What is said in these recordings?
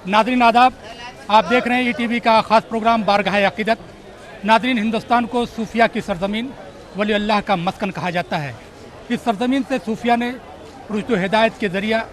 नाज़रीन आदाब, आप देख रहे हैं ETV का ख़ास प्रोग्राम बारगाह अक़ीदत। नाज़रीन, हिंदुस्तान को सूफिया की सरज़मीन वली अल्लाह का मस्कन कहा जाता है। इस सरज़मीन से सूफिया ने रुश्द व हिदायत के ज़रिया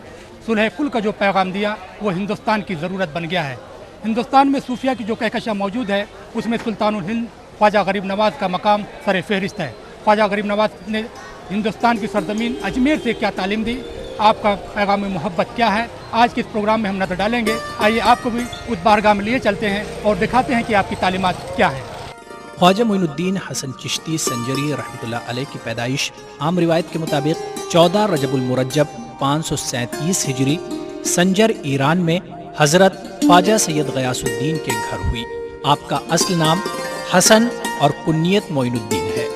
सुलह कुल का जो पैगाम दिया वो हिंदुस्तान की ज़रूरत बन गया है। हिंदुस्तान में सूफिया की जो कहकशा मौजूद है उसमें सुल्तानुल हिंद ख्वाजा गरीब नवाज़ का मकाम सर फहरिस्त है। ख्वाजा गरीब नवाज़ ने हिंदुस्तान की सरज़मीन अजमेर से क्या तालीम दी, आपका पैगाम मोहब्बत क्या है, आज के इस प्रोग्राम में हम नज़र डालेंगे। आइए आपको भी उस बारगाह में लिए चलते हैं और दिखाते हैं कि आपकी तालीमात क्या है। ख्वाजा मोइनुद्दीन हसन चिश्ती संजरी रहमतुल्लाह अलैह की पैदाइश आम रिवायत के मुताबिक 14 रजबुल मुरज्जब 537 हिजरी संजर ईरान में हज़रत ख्वाजा सैयद गयासुद्दीन के घर हुई। आपका असल नाम हसन और कुन्नियत मोइनुद्दीन है।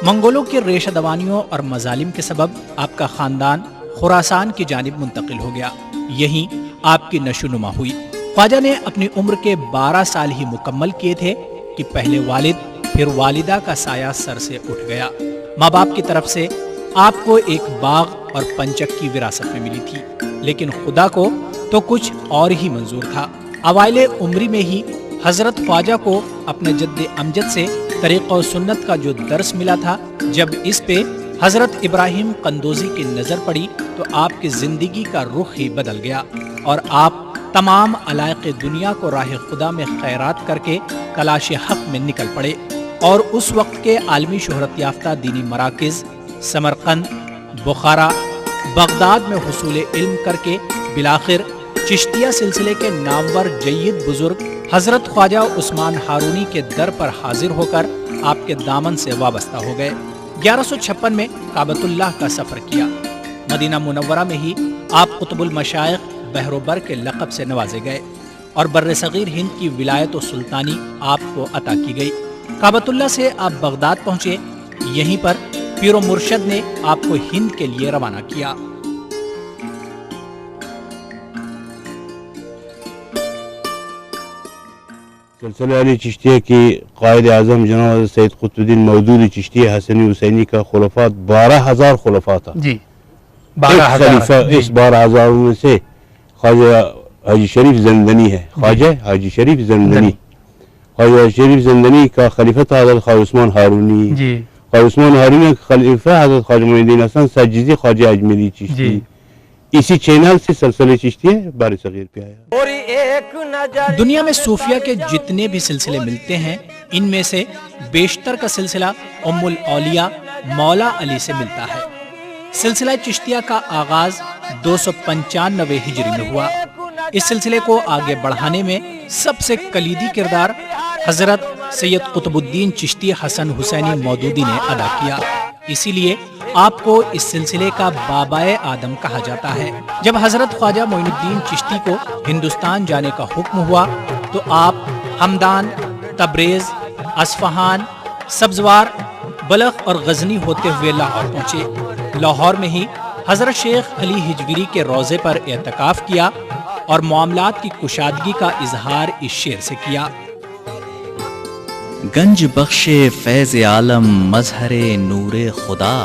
मंगोलों के रेशा दवानियों और मजालिम के सबब आपका ख़ानदान खुरासान की जानिब मुंतकिल हो गया। यहीं आपकी नशोनुमा हुई। ख्वाजा ने अपनी उम्र के 12 साल ही मुकम्मल किए थे कि पहले वालिद फिर वालिदा का साया सर से उठ गया। माँ बाप की तरफ से आपको एक बाग और पंचक की विरासत में मिली थी, लेकिन खुदा को तो कुछ और ही मंजूर था। अवाइले उम्री में ही हजरत ख्वाजा को अपने जद्दे अमजद से तरीक़ा सुन्नत का जो दर्स मिला था, जब इस पे हजरत इब्राहिम कंदोजी की नजर पड़ी तो आपकी जिंदगी का रुख ही बदल गया और आप तमाम अलाइक़े दुनिया को राह खुदा में खैरात करके तलाश हक में निकल पड़े और उस वक्त के आलमी शोहरत याफ्ता दीनी मराकिज़ समरकंद, बुखारा, बगदाद में हुसूल इल्म करके बिलाखिर चिश्तिया सिलसिले के नामवर जय्यद बुजुर्ग हजरत ख्वाजा उस्मान हारूनी के दर पर हाजिर होकर आपके दामन से वाबस्ता हो गए। 1156 में काबतुल्लाह का सफर किया। मदीना मुनव्वरा में ही आप कुतुबुल मशाइख बहरोबर के लक़ब से नवाजे गए और बर्रे सगीर हिंद की विलायत व सुल्तानी आपको अता की गई। काबतुल्लाह से आप बगदाद पहुंचे। यहीं पर पीरो मुर्शद ने आपको हिंद के लिए रवाना किया। सिलसिला अली चिश्तिया की कायद आज़म जनाब सैयद कुतुबुद्दीन मौदूदी चिश्ती हसनी हुसैनी का खुलफा 12,000 खुलफा था जी। 12,000 इस 12,000 में से ख्वाजा हाजी शरीफ ज़ंदनी है। ख्वाजा हाजी शरीफ ज़ंदनी, ख्वाजा शरीफ ज़ंदनी का खलीफा था हज़रत ख्वाजा उस्मान हारूनी। ख्वाजा उस्मान हारूनी का खलीफा हज़रत ख्वाजा मोइनुद्दीन हसन सज्जिदी ख्वाजा अजमेरी चिश्ती। इसी चैनल से सिलसिले चिश्ती बार सगीर पे आया। दुनिया में सूफिया के जितने भी सिलसिले मिलते हैं, इनमें से बेशतर का सिलसिला उम्मुल औलिया मौला अली से मिलता है। सिलसिला चिश्तिया का आगाज 295 हिजरी में हुआ। इस सिलसिले को आगे बढ़ाने में सबसे कलीदी किरदार हजरत सैयद कुतुबुद्दीन चिश्ती हसन हुसैनी मौदूदी ने अदा किया। इसीलिए आपको इस सिलसिले का बाबाए आदम कहा जाता है। जब हजरत ख्वाजा मोइनुद्दीन चिश्ती को हिंदुस्तान जाने का हुक्म हुआ तो आप हमदान, तब्रेज, असफहान, सब्जवार, बलख और गजनी होते हुए लाहौर पहुंचे। लाहौर में ही हजरत शेख अली हिजविरी के रोजे पर एतकाफ किया और मामलात की कुशादगी का इजहार इस शेर से किया। गंज बख्शे फैज़ आलम मजहरे नूरे खुदा,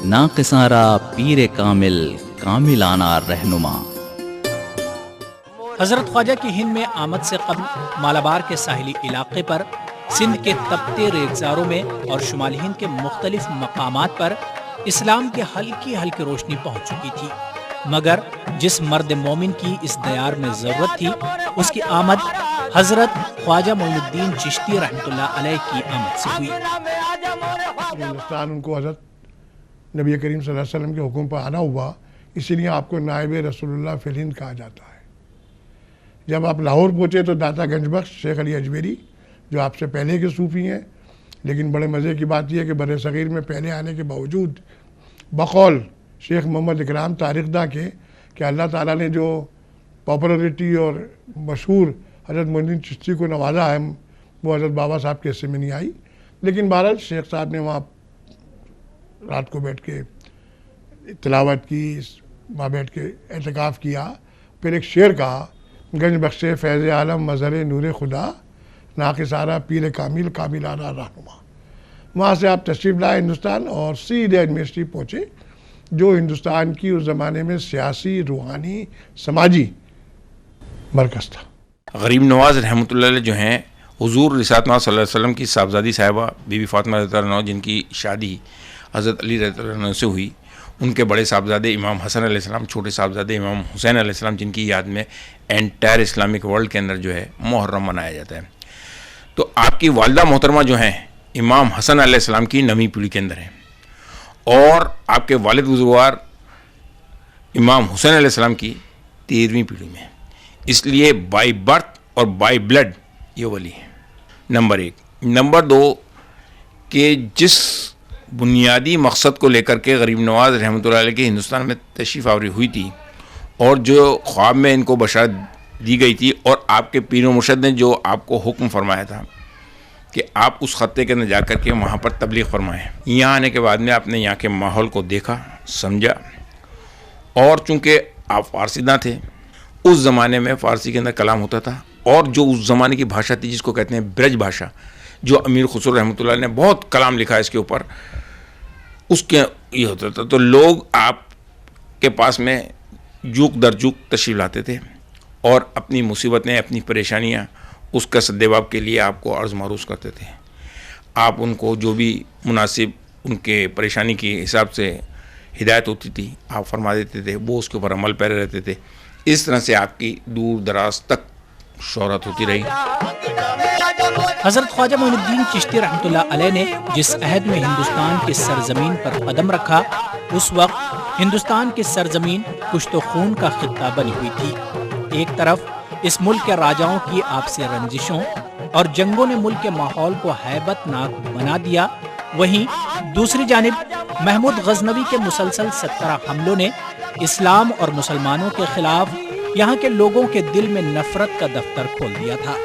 नाक़िसारा पीर कामिल कामिलाना रहनुमा। हजरत ख्वाजा की हिंद में आमद से कब्ल मालाबार के साहिली इलाके पर सिंध के तपते रेगजारों में और शुमाली हिंद के मुख्तलिफ मकामात पर इस्लाम की हल्की हल्की रोशनी पहुंच चुकी थी, मगर जिस मर्द मोमिन की इस दयार में जरूरत थी उसकी आमद हजरत ख्वाजा मोइनुद्दीन चिश्ती रहमतुल्लाह अलैह की आमद से हुई। हिंदुस्तान उनको हजरत नबी करीम सल्लल्लाहु अलैहि वसल्लम के हुक्म पर आना हुआ, इसीलिए आपको नायब रसूलुल्लाह फिल हिंद कहा जाता है। जब आप लाहौर पहुँचे तो दाता गंजबख्श शेख अली अजमेरी, जो आपसे पहले के सूफ़ी हैं, लेकिन बड़े मज़े की बात यह है कि बर्रे सग़ीर में पहले आने के बावजूद बकौल शेख मोहम्मद इकराम तारिकदा के कि अल्लाह ताला ने जो पॉपुलरिटी और मशहूर हज़रत मोइनुद्दीन चिश्ती को नवाजा है वो हज़रत बाबा साहब के हिस्से में नहीं आई। लेकिन बहरहाल शेख साहब ने वहाँ रात को बैठ के तिलावत की, वहाँ बैठ के एतकाफ़ किया। फिर एक शेर कहा, गंज बख्शे फैज़ आलम मज़हर नूर खुदा, नाक़िसारा पीर कामिल कामिलाना रहनुमा। वहाँ से आप तशरीफ़ लाए हिंदुस्तान और सीधे अजमेर शरीफ पहुँचे, जो हिंदुस्तान की उस ज़माने में सियासी, रूहानी, समाजी मरकज़ था। गरीब नवाज रहमतुल्लाह अलैह जो हैं हुजूर रिसालत महमद सल्लल्लाहु अलैहि वसल्लम की साहबजादी साहिबा बीबी फातिमा रज़ियल्लाहु अन्हा जिनकी शादी हज़रत अली रज़ियल्लाहु अन्हु से हुई, उनके बड़े साहबजादे इमाम हसन अलैहिस्सलाम, छोटे साहबजादे इमाम हुसैन अलैहिस्सलाम, जिनकी याद में एंटायर इस्लामिक वर्ल्ड के अंदर जो है मुहर्रम मनाया जाता है। तो आपकी वालिदा मोहतरमा जो हैं इमाम हसन अलैहिस्सलाम की 9वीं पीढ़ी के अंदर हैं और आपके वालिद बुजुर्गवार इमाम हुसैन अलैहिस्सलाम की 13वीं पीढ़ी में, इसलिए बाई बर्थ और बाई ब्लड ये वली है। नंबर 1। नंबर 2 कि जिस बुनियादी मकसद को लेकर के गरीब नवाज रहमतुल्लाह अलैह के हिंदुस्तान में तशरीफ़ आवरी हुई थी और जो ख्वाब में इनको बशारत दी गई थी और आपके पीर व मुर्शद ने जो आपको हुक्म फरमाया था कि आप उस खत्ते के अंदर जा कर के वहाँ पर तबलीग फरमाएँ, यहाँ आने के बाद में आपने यहाँ के माहौल को देखा, समझा, और चूँकि आप फ़ारसीदां थे, उस ज़माने में फ़ारसी के अंदर कलाम होता था और जो उस ज़माने की भाषा थी जिसको कहते हैं ब्रज भाषा, जो अमीर खुसरो रहमतुल्लाह ने बहुत कलाम लिखा है इसके ऊपर, उसके ये होता था। तो लोग आपके पास में जुक दर जुक तशरीफ़ लाते थे और अपनी मुसीबतें, अपनी परेशानियाँ उसका सद्देबाब के लिए आपको अर्ज़ मारूज़ करते थे। आप उनको जो भी मुनासिब उनके परेशानी के हिसाब से हिदायत होती थी आप फरमा देते थे, वो उसके ऊपर अमल पैरे रहते थे। इस तरह से आपकी दूर दराज तक शोहरत होती रही। हज़रत ख्वाजा मोइनुद्दीन चिश्ती रहमतुल्लाह अलैह ने जिस अहद में हिंदुस्तान की सरजमीन पर कदम रखा, उस वक्त हिंदुस्तान की सरजमीन कुश्त व खून का खित्ता बनी हुई थी। एक तरफ इस मुल्क के राजाओं की आपसी रंजिशों और जंगों ने मुल्क के माहौल को हैबतनाक बना दिया, वहीं दूसरी जानिब महमूद गजनवी के मुसलसल 17 हमलों ने इस्लाम और मुसलमानों के खिलाफ यहाँ के लोगों के दिल में नफरत का दफ्तर खोल दिया था।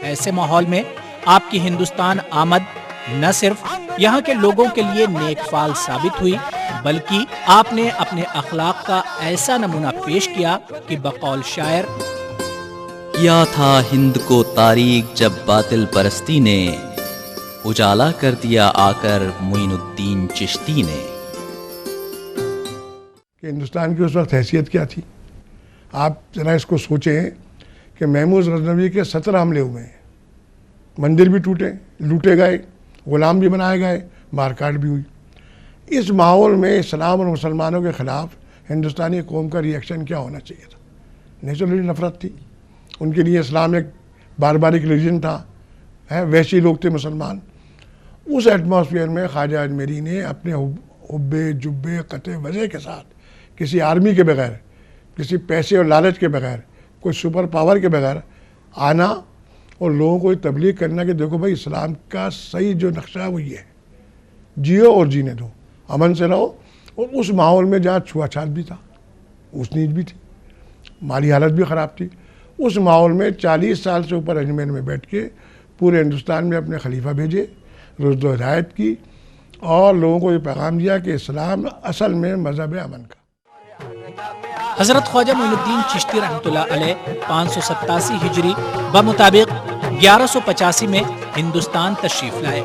ऐसे माहौल में आपकी हिंदुस्तान आमद न सिर्फ यहाँ के लोगों के लिए नेकफाल साबित हुई, बल्कि आपने अपने अखलाक का ऐसा नमूना पेश किया कि बकौल शायर, किया था हिंद को तारीक जब बातिल परस्ती ने, उजाला कर दिया आकर मोइनुद्दीन चिश्ती ने। कि हिंदुस्तान की उस वक्त हैसियत क्या थी। आप जरा इसको सोचें कि महमूद गजनवी के 17 हमले हुए हैं, मंदिर भी टूटे, लूटे गए, ग़ुलाम भी बनाए गए, मारकाट भी हुई। इस माहौल में इस्लाम और मुसलमानों के ख़िलाफ़ हिंदुस्तानी कौम का रिएक्शन क्या होना चाहिए था? नेचुरली नफ़रत थी। उनके लिए इस्लाम एक बारबारिक रिलीजन था, वैसी लोग थे मुसलमान। उस एटमॉस्फेयर में ख्वाजा अजमेरी ने अपने हुब्बे जुब्बे कते वजह के साथ, किसी आर्मी के बगैर, किसी पैसे और लालच के बगैर, कोई सुपर पावर के बगैर आना और लोगों को तबलीग करना कि देखो भाई इस्लाम का सही जो नक्शा है वो ये है, जियो और जीने दो, अमन से रहो। और उस माहौल में जहाँ छुआछात भी था, ऊंच नीच भी थी, माली हालत भी ख़राब थी, उस माहौल में 40 साल से ऊपर अजमेर में बैठ के पूरे हिंदुस्तान में अपने खलीफा भेजे, रुज़्द व हिदायत की और लोगों को ये पैगाम दिया कि इस्लाम असल में मज़हब अमन का। हज़रत ख्वाजा मोइनुद्दीन चिश्ती रहमतुल्लाह अलैह 587 हिजरी बमुताबिक 1185 में हिंदुस्तान तशरीफ लाए।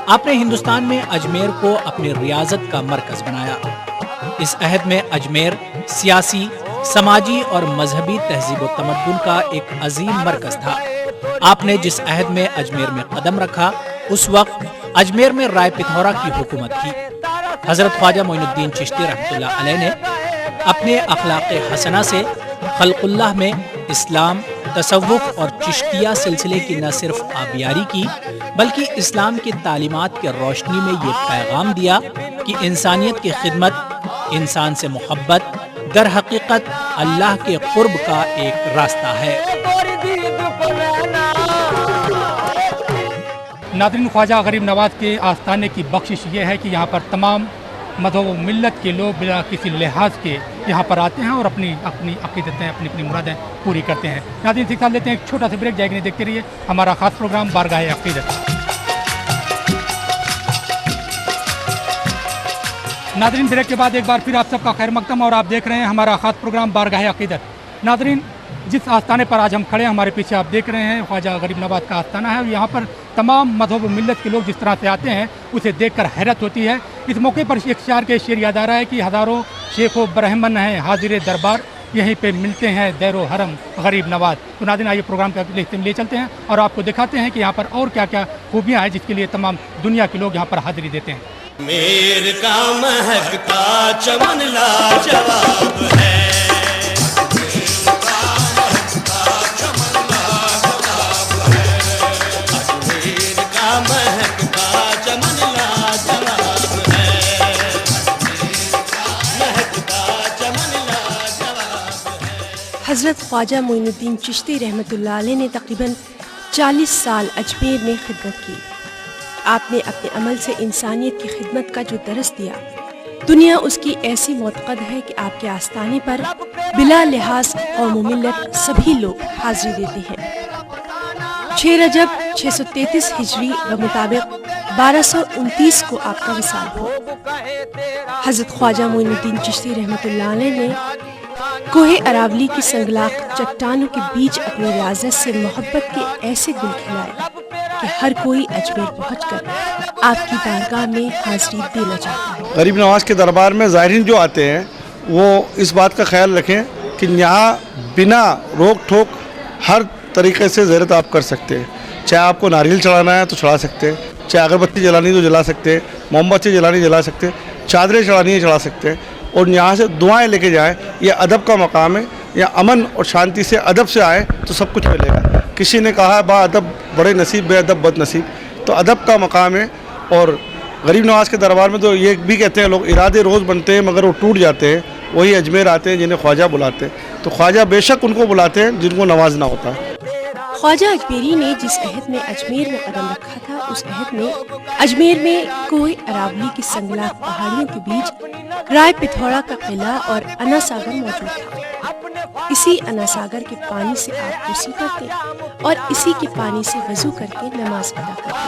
आपने हिंदुस्तान में अजमेर को अपनी रियासत का मरकज बनाया। इस अहद में अजमेर सियासी, समाजी और मजहबी तहजीब व तमद्दुन का एक अजीम मरकज था। आपने जिस अहद में अजमेर में कदम रखा, उस वक्त अजमेर में राय पिथौरा की हुकूमत थी। हज़रत ख्वाजा मोइनुद्दीन चिश्ती रहमतुल्लाह अलैह ने अपने अखलाक़ हसना से खल्क़ुल्लाह में इस्लाम, तसव्वुफ़ और चिश्तिया सिलसिले की न सिर्फ आबियारी की, बल्कि इस्लाम की तालीमात के रोशनी में ये पैगाम दिया कि इंसानियत की खिदमत, इंसान से मोहब्बत दर हकीकत अल्लाह के क़ुर्ब का एक रास्ता है। नाज़रीन, ख्वाजा गरीब नवाज के आस्थाने की बख्शिश ये है कि यहाँ पर तमाम मज़हब व मिल्लत के लोग बिना किसी लिहाज के यहाँ पर आते हैं और अपनी अपनी अक़ीदतें, अपनी अपनी मुरादें पूरी करते हैं। नाज़रीन, सिखा लेते हैं एक छोटा सा ब्रेक, जाएगी नहीं देखते रहिए हमारा ख़ास प्रोग्राम बारगाह अक़ीदत। नाज़रीन, ब्रेक के बाद एक बार फिर आप सबका खैर मक़दम और आप देख रहे हैं हमारा ख़ास प्रोग्राम बारगाह अक़ीदत। नाज़रीन, जिस आस्थाने पर आज हम खड़े हैं, हमारे पीछे आप देख रहे हैं ख्वाजा गरीब नवाज का आस्थाना है। यहाँ पर तमाम मज़हब व मिल्लत के लोग जिस तरह से आते हैं उसे देखकर हैरत होती है। इस मौके पर एक शायर के शेर याद आ रहा है कि हज़ारों शेख व ब्राह्मण हैं हाजिर दरबार, यहीं पे मिलते हैं दैरो हरम गरीब नवाज। तो नाज़रीन आइए प्रोग्राम का ले चलते हैं और आपको दिखाते हैं कि यहाँ पर और क्या क्या खूबियाँ हैं जिसके लिए तमाम दुनिया के लोग यहाँ पर हाजिरी देते हैं। मेर का महकता चमन लाजवाब है, हज़रत ख्वाजा मोइनुद्दीन चिश्ती रहमतुल्लाह अलैह ने तकरीबन 40 साल अजमेर में खिदमत की। आपने अपने अमल से इंसानियत की खिदमत का जो दरस दिया, दुनिया उसकी ऐसी मोतक़द है कि आपके आस्थाने पर बिला लिहाज कौम मिल्लत सभी लोग हाजिरी देते हैं। 6 रजब 633 हिजरी व मुताबिक 1229 को आपका विसाल हुआ। हज़रत ख्वाजा मोइनुद्दीन चिश्ती रहमतुल्लाह अलैह ने कोहे अरावली की संगलाख चट्टानों के बीच अपनी रियाजत से मोहब्बत के ऐसे गुल खिलाए कि हर कोई अजमेर पहुंचकर आपकी बारगाह में हाजिरी देना चाहता है। गरीब नवाज के दरबार में ज़ायरीन जो आते हैं वो इस बात का ख्याल रखें कि यहाँ बिना रोक टोक हर तरीके से ज़ियारत आप कर सकते हैं। चाहे आपको नारियल चढ़ाना है तो चढ़ा सकते हैं, चाहे अगरबत्ती जलानी तो जला सकते हैं, मोमबत्ती जलानी जला सकते हैं, चादरें चढ़ानी है चढ़ा सकते हैं और यहाँ से दुआएं लेके जाएं। ये अदब का मकाम है, या अमन और शांति से अदब से आए तो सब कुछ मिलेगा। किसी ने कहा बा अदब बड़े नसीब बे अदब बद नसीब, तो अदब का मकाम है। और गरीब नवाज के दरबार में तो ये भी कहते हैं लोग, इरादे रोज़ बनते हैं मगर वो टूट जाते हैं। वही अजमेर आते हैं जिन्हें ख्वाजा बुलाते हैं, तो ख्वाजा बेशक उनको बुलाते हैं जिनको नवाजना होता है। ख्वाजा अजमेरी ने जिस अहद में अजमेर में कदम रखा था, उस अहद में अजमेर में कोहे अरावली की संगलाख पहाड़ियों के बीच राय पिथौरा का किला और अना सागर मौजूद था। इसी अना सागर के पानी से आप गुस्ल करते और इसी के पानी से वजू करके नमाज अदा करते।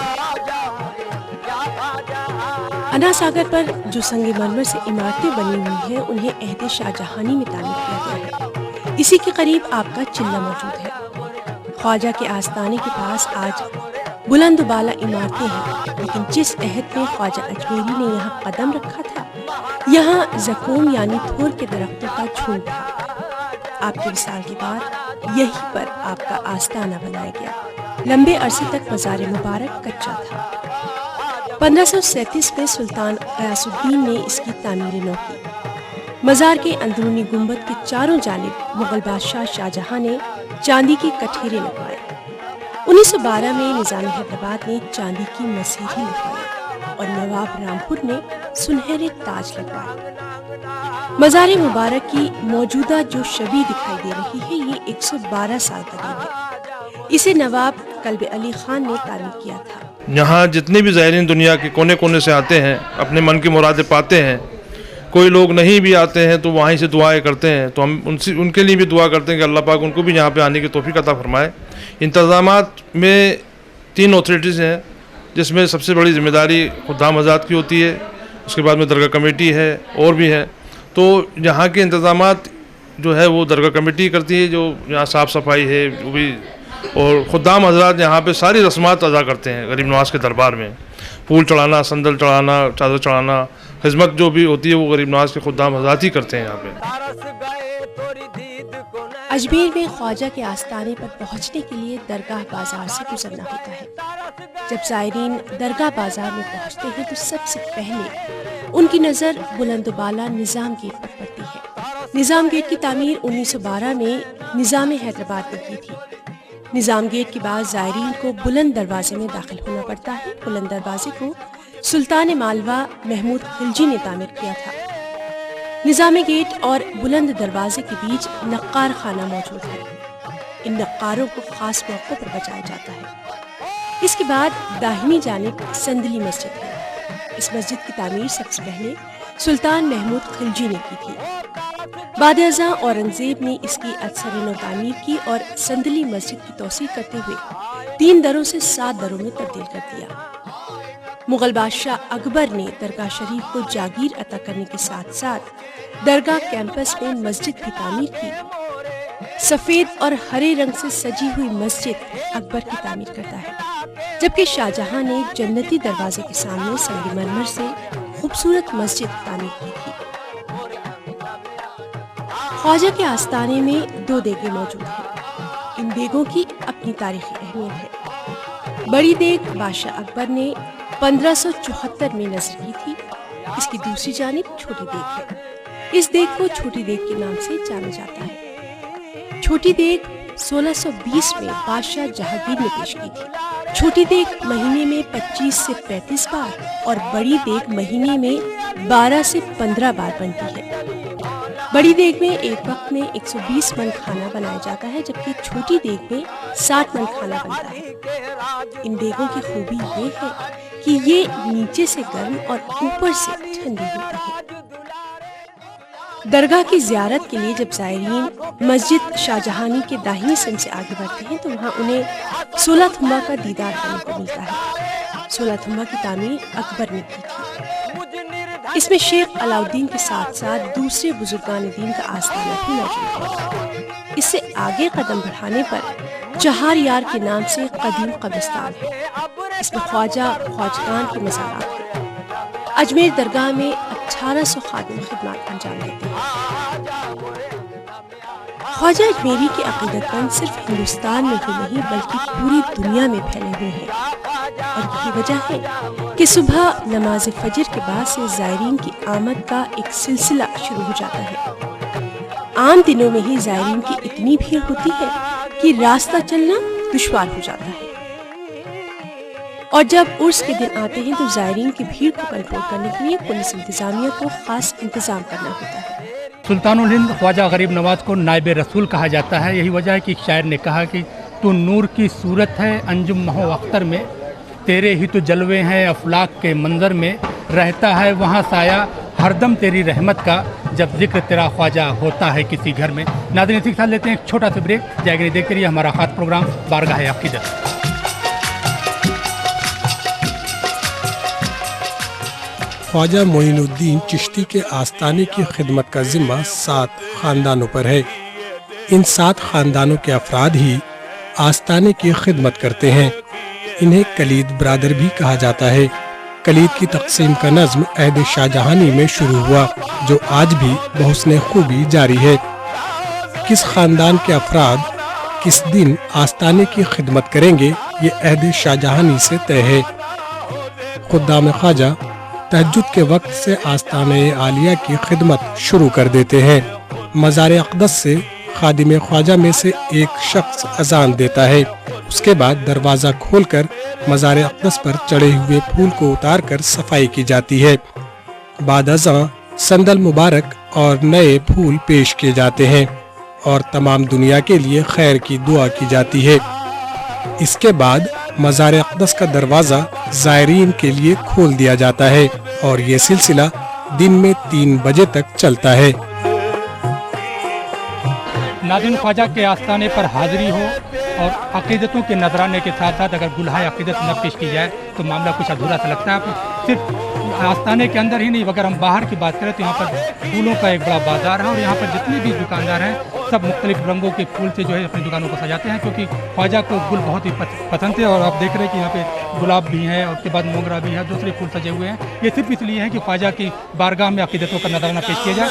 अना सागर पर जो संगमरमर से इमारतें बनी हुई हैं, उन्हें अहद शाहजहानी में तामीर किया गया है। इसी के करीब आपका चिल्ला मौजूद है। ख्वाजा के आस्थाने के पास आज बुलंद बाला इमारतें हैं, लेकिन जिस अहद में ख्वाजा अजमेरी ने यहाँ कदम रखा था, यहाँ ज़कूम यानी थोर के दरख्तों का झुंड था। आपके विसाल के बाद यहीं पर आपका आस्थाना बनाया गया। लंबे अरसे तक मज़ार मुबारक कच्चा था। 1537 में सुल्तान गयासुद्दीन ने इसकी तामीर नौ की। मज़ार के अंदरूनी गुंबद के चारों जानिब मुगल बादशाह शाहजहां ने चांदी के कठेरे लगवाए। 1912 में निज़ाम हैदराबाद ने चांदी की मसीही लगवाई और नवाब रामपुर ने सुनहरे ताज लगवाए। मज़ार मुबारक की मौजूदा जो शबी दिखाई दे रही है, ये 112 साल कदीम है। इसे नवाब कल्ब अली खान ने तामीर किया था। यहाँ जितने भी ज़ायरीन दुनिया के कोने कोने से आते हैं, अपने मन की मुरादें पाते हैं। कोई लोग नहीं भी आते हैं तो वहीं से दुआएं करते हैं, तो हम उनके लिए भी दुआ करते हैं कि अल्लाह पाक उनको भी यहाँ पे आने की तौफीक अता फरमाए। इंतज़ामात में 3 अथॉरिटीज़ हैं, जिसमें सबसे बड़ी ज़िम्मेदारी खुदाम हज़रात की होती है, उसके बाद में दरगाह कमेटी है और भी है। तो यहाँ के इंतज़ामात जो है वो दरगाह कमेटी करती है, जो यहाँ साफ़ सफाई है वो भी, और खुदाम हज़रात यहाँ पे सारी रस्मात अदा करते हैं। गरीब नवाज के दरबार में फूल चढ़ाना, संदल चढ़ाना, चादर चढ़ाना, खिदमत जो भी होती है वो गरीब नवाज के खुदाम हज़रात ही करते हैं यहाँ पे। अजमेर में ख्वाजा के आस्थाने पर पहुँचने के लिए दरगाह बाजार से गुजरना होता है। जब ज़ायरीन दरगाह बाजार में पहुँचते हैं तो सबसे पहले उनकी नज़र बुलंदबाला निज़ाम गेट पर पड़ती है। निज़ाम गेट की तामीर 1912 में निज़ाम हैदराबाद ने की थी। निज़ाम गेट के बाद ज़ायरीन को बुलंद दरवाजे में दाखिल होना पड़ता है। बुलंद दरवाजे को सुल्तान मालवा महमूद खिलजी ने तामीर किया था। निज़ाम गेट और बुलंद दरवाजे के बीच नक्कार खाना मौजूद है। इन नक्कारों को खास मौक़ों पर बचाया जाता है। इसके बाद दाहिनी जानिब संदली मस्जिद है। इस मस्जिद की तामीर सबसे पहले सुल्तान महमूद खिलजी ने की थी। बाद-ए-अज़ां औरंगज़ेब ने इसकी अक्सर तामीर की और संदली मस्जिद की तौसीह करते हुए 3 दरों से 7 दरों में तब्दील कर दिया। मुगल बादशाह अकबर ने दरगाह शरीफ को जागीर अता करने के साथ साथ दरगाह कैंपस में मस्जिद की तामीर की। सफ़ेद और हरे रंग से सजी हुई मस्जिद अकबर की तामीर करता है, जबकि शाहजहां ने जन्नती दरवाजे के सामने संगमरमर से खूबसूरत मस्जिद तामीर की थी। ख्वाजा के आस्ताने में 2 देगें मौजूद हैं। इन देगों की अपनी तारीखी अहमियत है। बड़ी देग बादशाह अकबर ने 1574 में नज़र की थी। इसकी दूसरी जानिब छोटी देग है। इस देग को छोटी देग के नाम से जाना जाता है। छोटी देग 1620 में बादशाह जहांगीर ने पेश की थी। छोटी देग महीने में 25 से 35 बार और बड़ी देग महीने में 12 से 15 बार बनती है। बड़ी देग में एक वक्त में 120 मन खाना बनाया जाता है, जबकि छोटी देग में 60 मन खाना बनता है। इन देगों की खूबी ये है कि ये नीचे से गर्म और ऊपर से ठंडी होती है। दरगाह की ज़ियारत के लिए जब ज़ायरीन मस्जिद शाहजहानी के दाहिनी सिम से आगे बढ़ते हैं तो वहाँ उन्हें 16 थुम्बा का दीदार करने को मिलता है। 16 थुम्बा की तामीर अकबर ने की थी। इसमें शेख अलाउद्दीन के साथ साथ दूसरे बुजुर्गान दीन का आस्ताना भी मौजूद है। इससे आगे कदम बढ़ाने पर चहार यार के नाम से कदीम कब्रिस्तान है। इसमें ख्वाजगान के मज़ारात हैं। अजमेर दरगाह में 1800 खादिम खिदमत अंजाम देते हैं। ख्वाजा अजमेरी के अक़ीदतमंद सिर्फ हिंदुस्तान में ही नहीं बल्कि पूरी दुनिया में फैले हुए हैं, और यही वजह है कि सुबह नमाज फजर के बाद से ज़ायरीन की आमद का एक सिलसिला शुरू हो जाता है। आम दिनों में ही ज़ायरीन की इतनी भीड़ होती है कि रास्ता चलना दुश्वार हो जाता है, और जब उर्स के दिन आते हैं तो ज़ायरीन की भीड़ को कंट्रोल करने के लिए पुलिस इंतजामिया को खास इंतजाम करना होता है। सुल्तानुल हिंद ख्वाजा गरीब नवाज को नायब रसूल कहा जाता है। यही वजह है कि शायर ने कहा कि तू नूर की सूरत है अंजुम महो अख्तर में, तेरे ही तो जलवे हैं अफलाक के मंजर में, रहता है वहाँ साया हरदम तेरी रहमत का, जब जिक्र तेरा ख्वाजा होता है किसी घर में। नाज़रीन इसी के साथ लेते हैं एक छोटा सा ब्रेक। जाएगी देखते रहिए हमारा खास प्रोग्राम बारगाह अक़ीदत। ख्वाजा मोइनुद्दीन चिश्ती के आस्ताने की खिदमत का जिम्मा 7 ख़ानदानों पर है। इन 7 ख़ानदानों के अफराद ही आस्ताने की खिदमत करते हैं। इन्हें कलीद ब्रादर भी कहा जाता है। कलीद की तक़सीम का नज़्म अहद शाहजहानी में शुरू हुआ, जो आज भी बहुस्ने खूबी जारी है। किस ख़ानदान के अफराद किस दिन आस्ताने की खिदमत करेंगे, ये अहद शाहजहानी से तय है। खुद्दाम ख्वाजा तहज्जुद के वक्त से आस्ताने आलिया की खिदमत शुरू कर देते हैं। मज़ार अक़दस से खादिम ख्वाजा में से एक शख्स अजान देता है। उसके बाद दरवाज़ा खोलकर मज़ार अक़दस पर चढ़े हुए फूल को उतारकर सफाई की जाती है। बाद अज़ां संदल मुबारक और नए फूल पेश किए जाते हैं और तमाम दुनिया के लिए खैर की दुआ की जाती है। इसके बाद मज़ार अक़दस का दरवाज़ा ज़ायरीन के लिए खोल दिया जाता है और ये सिलसिला दिन में 3 बजे तक चलता है। नाज़रीन, ख्वाजा के आस्ताने पर हाज़िरी हो और अक़ीदतों के नजराने के साथ साथ अगर गुलहाए अक़ीदत न पेश की जाए तो मामला कुछ अधूरा सा लगता है। आप सिर्फ आस्ताने के अंदर ही नहीं, अगर हम बाहर की बात करें तो यहाँ पर फूलों का एक बड़ा बाजार है और यहाँ पर जितने भी दुकानदार हैं सब मुख्तलिफ रंगों के फूल से जो है अपनी दुकानों को सजाते हैं, क्योंकि ख्वाजा को गुल बहुत ही पसंद है। और आप देख रहे हैं कि यहाँ पे गुलाब भी हैं और उसके बाद मोगरा भी है, दूसरे फूल सजे हुए हैं। ये सिर्फ इसलिए है कि ख्वाजा की बारगाह में अक़ीदतों का नजराना पेश किया जाए।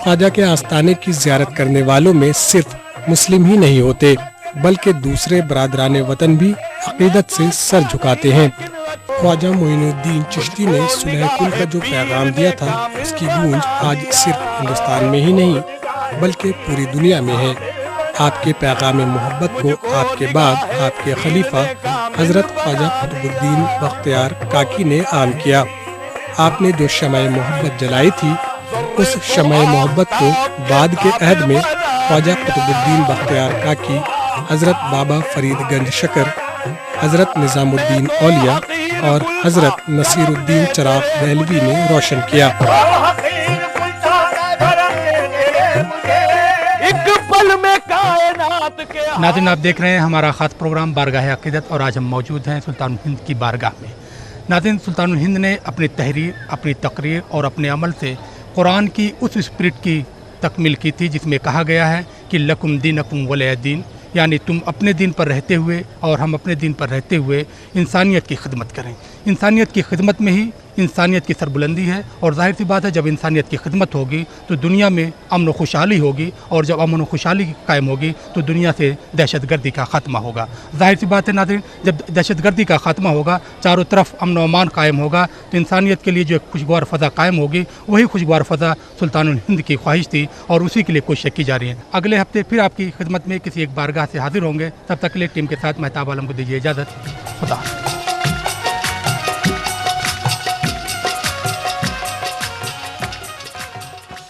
ख्वाजा के आस्ताने की ज़ियारत करने वालों में सिर्फ मुस्लिम ही नहीं होते, बल्कि दूसरे बरादरान वतन भी अक़ीदत से सर झुकाते हैं। ख्वाजा मोइनुद्दीन चिश्ती ने सुलह कुल का जो पैगाम दिया था, उसकी गूंज आज सिर्फ हिंदुस्तान में ही नहीं बल्कि पूरी दुनिया में है। आपके पैगाम मोहब्बत को आपके बाद आपके खलीफा हज़रत ख्वाजा कुतुबुद्दीन बख्तियार काकी ने आम किया। आपने जो शमाए मोहब्बत जलाई थी, उस शमाए मोहब्बत को बाद के अहद में ख्वाजा कुतुबुद्दीन बख्तियार काकी, हज़रत बाबा फरीदगंज शकर, हज़रत निज़ामुद्दीन औलिया और हज़रत नसीरुद्दीन चिराग दहलवी ने रोशन किया। नाज़रीन, आप देख रहे हैं हमारा ख़ास प्रोग्राम बारगाह अक़ीदत और आज हम मौजूद हैं सुल्तानुल हिंद की बारगाह में। नाज़रीन, सुल्तानुल हिंद ने अपनी तहरीर, अपनी तकरीर और अपने अमल से कुरान की उस स्पिरिट की तकमील की थी जिसमें कहा गया है कि लकुम दीनकुम वलिय दीन, यानी तुम अपने दिन पर रहते हुए और हम अपने दिन पर रहते हुए इंसानियत की खिदमत करें। इंसानियत की खिदमत में ही इंसानियत की सरबुलंदी है, और जाहिर सी बात है जब इंसानियत की खिदमत होगी तो दुनिया में अमन व खुशहाली होगी, और जब अमन व खुशहाली कायम होगी तो दुनिया से दहशतगर्दी का ख़ात्मा होगा। जाहिर सी बात है नाज़रीन, जब दहशतगर्दी का ख़ात्मा होगा, चारों तरफ अमन व अमान कायम होगा, तो इंसानियत के लिए जो एक खुशगवार फ़ज़ा कायम होगी, वही खुशगवार फ़ज़ा सुल्तानुल हिंद की ख्वाहिश थी और उसी के लिए कोशिश की जा रही है। अगले हफ्ते फिर आपकी खिदमत में किसी एक बारगाह से हाजिर होंगे। तब तक के लिए टीम के साथ महताब आलम को दीजिए इजाज़त। खुदा।